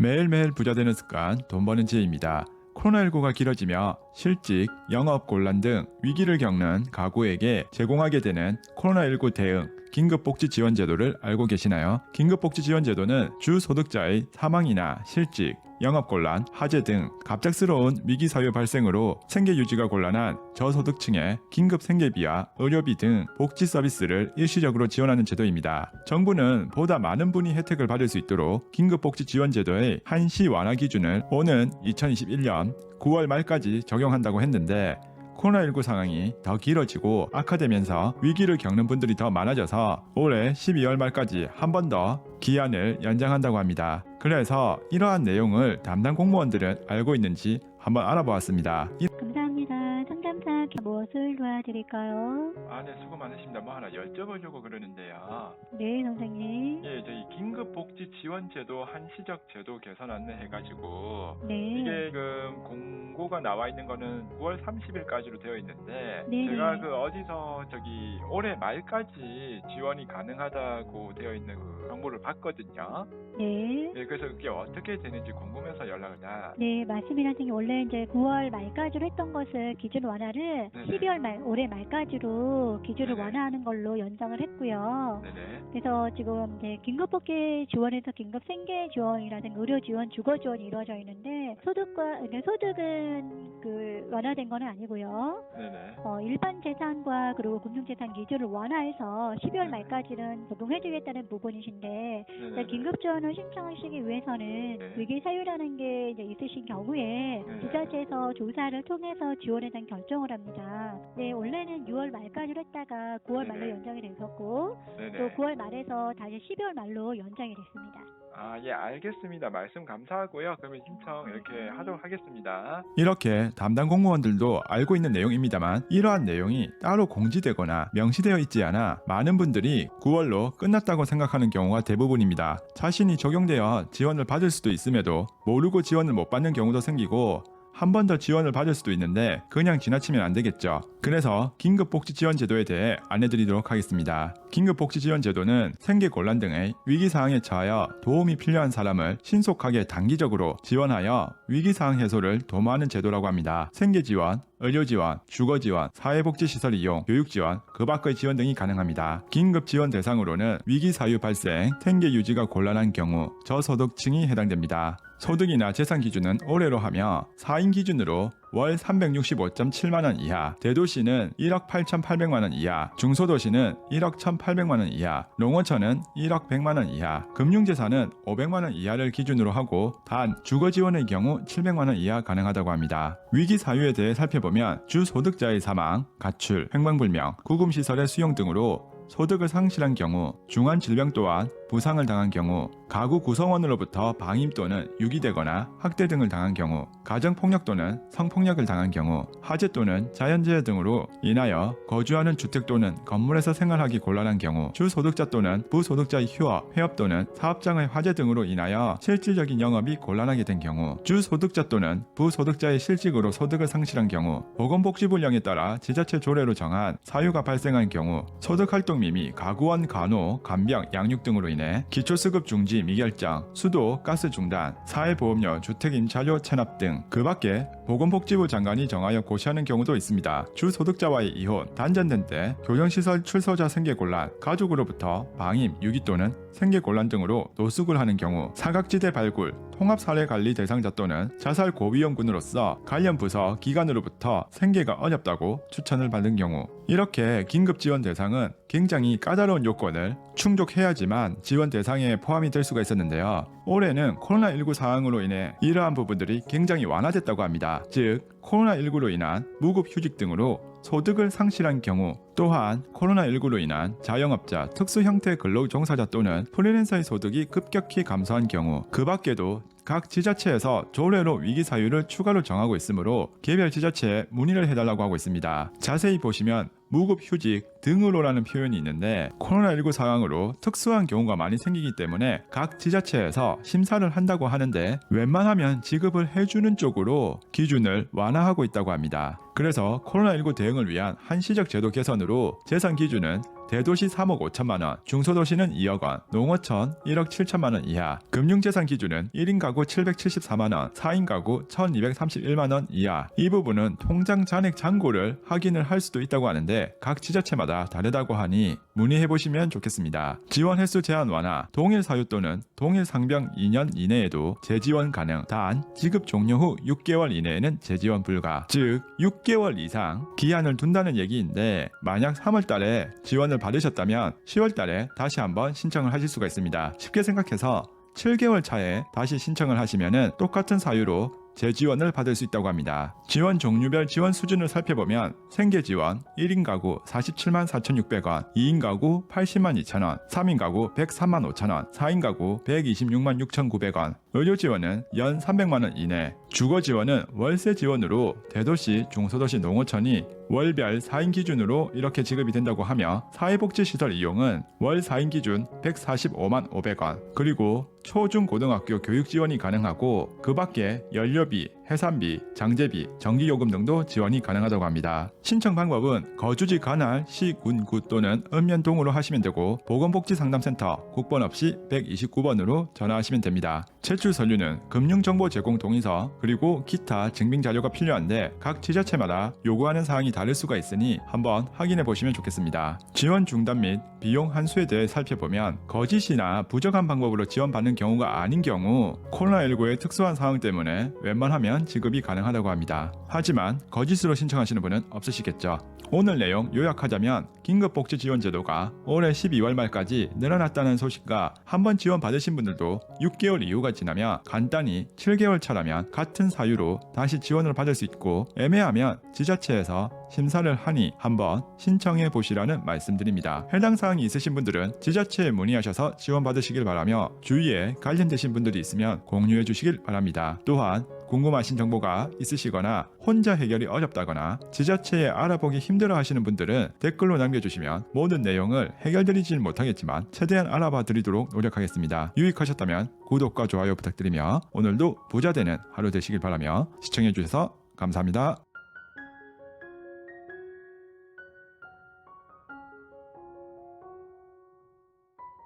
매일매일 부자 되는 습관, 돈 버는 지혜입니다. 코로나19가 길어지며 실직, 영업 곤란 등 위기를 겪는 가구에게 제공하게 되는 코로나19 대응 긴급복지 지원제도를 알고 계시나요? 긴급복지 지원제도는 주 소득자의 사망이나 실직, 영업곤란, 화재 등 갑작스러운 위기 사유 발생으로 생계 유지가 곤란한 저소득층의 긴급 생계비와 의료비 등 복지 서비스를 일시적으로 지원하는 제도입니다. 정부는 보다 많은 분이 혜택을 받을 수 있도록 긴급복지 지원제도의 한시 완화 기준을 오는 2021년 9월 말까지 적용한다고 했는데 코로나19 상황이 더 길어지고 악화되면서 위기를 겪는 분들이 더 많아져서 올해 12월 말까지 한 번 더 기한을 연장한다고 합니다. 그래서 이러한 내용을 담당 공무원들은 알고 있는지 한번 알아보았습니다. 감사합니다. 상담사 무엇을 도와드릴까요? 네, 수고 많으십니다. 뭐 하나 여쭤보려고 그러는데요. 네, 선생님. 예, 저희 긴급복지지원제도 한시적 제도 개선 안내 해가지고 네. 이게 지금 공고가 나와 있는 거는 9월 30일까지로 되어 있는데 네. 제가 어디서 올해 말까지 지원이 가능하다고 되어 있는 그 정보를 봤거든요. 네. 예, 그래서 그게 어떻게 되는지 궁금해서 연락을 네, 맞습니다. 선생님. 원래 이제 9월 말까지로 했던 것을 기준 완화를 네네. 12월 올해 말까지로 기준을 네네. 완화하는 걸로 연장을 했고요. 네네. 그래서 지금 이제 긴급복지 지원에서 긴급 생계 지원이라든가 의료 지원, 주거 지원이 이루어져 있는데 소득은 그 완화된 건 아니고요. 네네. 일반 재산과 그리고 금융재산 기준을 완화해서 12월 네네. 말까지는 적용해주겠다는 부분이신데 네네. 긴급 지원을 신청하시기 위해서는 네. 위기 사유라는 게 이제 있으신 경우에 네. 지자체에서 조사를 통해서 지원에 대한 결정을 합니다. 네, 원래는 6월 말까지로 했다가 9월 말로 네네. 연장이 됐었고 네네. 또 9월 말에서 다시 12월 말로 연장이 됐습니다. 예, 알겠습니다. 말씀 감사하고요. 그러면 신청 이렇게 하도록 하겠습니다. 이렇게 담당 공무원들도 알고 있는 내용입니다만 이러한 내용이 따로 공지되거나 명시되어 있지 않아 많은 분들이 9월로 끝났다고 생각하는 경우가 대부분입니다. 자신이 적용되어 지원을 받을 수도 있음에도 모르고 지원을 못 받는 경우도 생기고 한 번 더 지원을 받을 수도 있는데 그냥 지나치면 안 되겠죠. 그래서 긴급복지지원제도에 대해 안내드리도록 하겠습니다. 긴급복지지원제도는 생계곤란 등의 위기사항에 처하여 도움이 필요한 사람을 신속하게 단기적으로 지원하여 위기사항 해소를 도모하는 제도라고 합니다. 생계지원, 의료지원, 주거지원, 사회복지시설 이용, 교육지원, 그 밖의 지원 등이 가능합니다. 긴급지원 대상으로는 위기사유 발생, 생계유지가 곤란한 경우 저소득층이 해당됩니다. 소득이나 재산 기준은 올해로 하며 4인 기준으로 월 365.7만원 이하, 대도시는 1억 8,800만원 이하, 중소도시는 1억 1,800만원 이하, 농어촌은 1억 100만원 이하, 금융재산은 500만원 이하를 기준으로 하고 단 주거지원의 경우 700만원 이하 가능하다고 합니다. 위기 사유에 대해 살펴보면 주소득자의 사망, 가출, 행방불명, 구금시설의 수용 등으로 소득을 상실한 경우, 중한 질병 또한 부상을 당한 경우, 가구 구성원으로부터 방임 또는 유기되거나 학대 등을 당한 경우, 가정폭력 또는 성폭력을 당한 경우, 화재 또는 자연재해 등으로 인하여 거주하는 주택 또는 건물에서 생활하기 곤란한 경우, 주소득자 또는 부소득자의 휴업, 폐업 또는 사업장의 화재 등으로 인하여 실질적인 영업이 곤란하게 된 경우, 주소득자 또는 부소득자의 실직으로 소득을 상실한 경우, 보건복지부령에 따라 지자체 조례로 정한 사유가 발생한 경우, 소득활동 및 가구원 간호, 간병, 양육 등으로 인해 기초수급 중지 미결정, 수도, 가스 중단, 사회보험료, 주택임차료 체납 등 그 밖에 보건복지부 장관이 정하여 고시하는 경우도 있습니다. 주소득자와의 이혼, 단전된 때, 교정시설 출소자 생계곤란, 가족으로부터 방임, 유기 또는 생계곤란 등으로 노숙을 하는 경우, 사각지대 발굴, 통합사례관리 대상자 또는 자살 고위험군으로서 관련 부서, 기관으로부터 생계가 어렵다고 추천을 받은 경우, 이렇게 긴급지원 대상은 굉장히 까다로운 요건을 충족해야지만 지원 대상에 포함이 될 수가 있었는데요. 올해는 코로나19 상황으로 인해 이러한 부분들이 굉장히 완화됐다고 합니다. 즉, 코로나19로 인한 무급휴직 등으로 소득을 상실한 경우, 또한 코로나19로 인한 자영업자, 특수형태 근로종사자 또는 프리랜서의 소득이 급격히 감소한 경우, 그 밖에도 각 지자체에서 조례로 위기 사유를 추가로 정하고 있으므로 개별 지자체에 문의를 해달라고 하고 있습니다. 자세히 보시면 무급휴직 등으로라는 표현이 있는데 코로나19 상황으로 특수한 경우가 많이 생기기 때문에 각 지자체에서 심사를 한다고 하는데 웬만하면 지급을 해주는 쪽으로 기준을 완화하고 있다고 합니다. 그래서 코로나19 대응을 위한 한시적 제도 개선으로 재산 기준은 대도시 3억 5천만 원, 중소도시는 2억 원, 농어촌 1억 7천만 원 이하. 금융재산 기준은 1인 가구 774만 원, 4인 가구 1231만 원 이하. 이 부분은 통장 잔액 잔고를 확인을 할 수도 있다고 하는데 각 지자체마다 다르다고 하니 문의해 보시면 좋겠습니다. 지원 횟수 제한 완화, 동일 사유 또는 동일 상병 2년 이내에도 재지원 가능. 단 지급 종료 후 6개월 이내에는 재지원 불가. 즉 6개월 이상 기한을 둔다는 얘기인데 만약 3월 달에 지원을 받으셨다면 10월 달에 다시 한번 신청을 하실 수가 있습니다. 쉽게 생각해서 7개월 차에 다시 신청을 하시면은 똑같은 사유로 재지원을 받을 수 있다고 합니다. 지원 종류별 지원 수준을 살펴보면 생계지원 1인 가구 47만 4,600원, 2인 가구 80만 2천원, 3인 가구 103만 5천원, 4인 가구 126만 6,900원, 의료지원은 연 300만원 이내, 주거지원은 월세 지원으로 대도시, 중소도시, 농어촌이 월별 4인 기준으로 이렇게 지급이 된다고 하며 사회복지시설 이용은 월 4인 기준 145만 500원, 그리고 초중고등학교 교육 지원이 가능하고 그 밖에 연료비, 해산비, 장제비, 전기요금 등도 지원이 가능하다고 합니다. 신청 방법은 거주지 관할, 시, 군, 구 또는 읍면동으로 하시면 되고 보건복지상담센터 국번 없이 129번으로 전화하시면 됩니다. 제출 서류는 금융정보 제공 동의서 그리고 기타 증빙자료가 필요한데 각 지자체마다 요구하는 사항이 다를 수가 있으니 한번 확인해 보시면 좋겠습니다. 지원 중단 및 비용 한수에 대해 살펴보면 거짓이나 부정한 방법으로 지원받는 경우가 아닌 경우 코로나19의 특수한 상황 때문에 웬만하면 지급이 가능하다고 합니다. 하지만 거짓으로 신청하시는 분은 없으시겠죠. 오늘 내용 요약하자면 긴급복지지원제도가 올해 12월 말까지 늘어났다는 소식과 한번 지원 받으신 분들도 6개월 이후가 지나면 간단히 7개월 차라면 같은 사유로 다시 지원을 받을 수 있고 애매하면 지자체에서 심사를 하니 한번 신청해 보시라는 말씀드립니다. 해당 사항이 있으신 분들은 지자체에 문의하셔서 지원 받으시길 바라며 주위에 관련되신 분들이 있으면 공유해 주시길 바랍니다. 또한 궁금하신 정보가 있으시거나 혼자 해결이 어렵다거나 지자체에 알아보기 힘들어 하시는 분들은 댓글로 남겨주시면 모든 내용을 해결드리지는 못하겠지만 최대한 알아봐 드리도록 노력하겠습니다. 유익하셨다면 구독과 좋아요 부탁드리며 오늘도 부자 되는 하루 되시길 바라며 시청해 주셔서 감사합니다.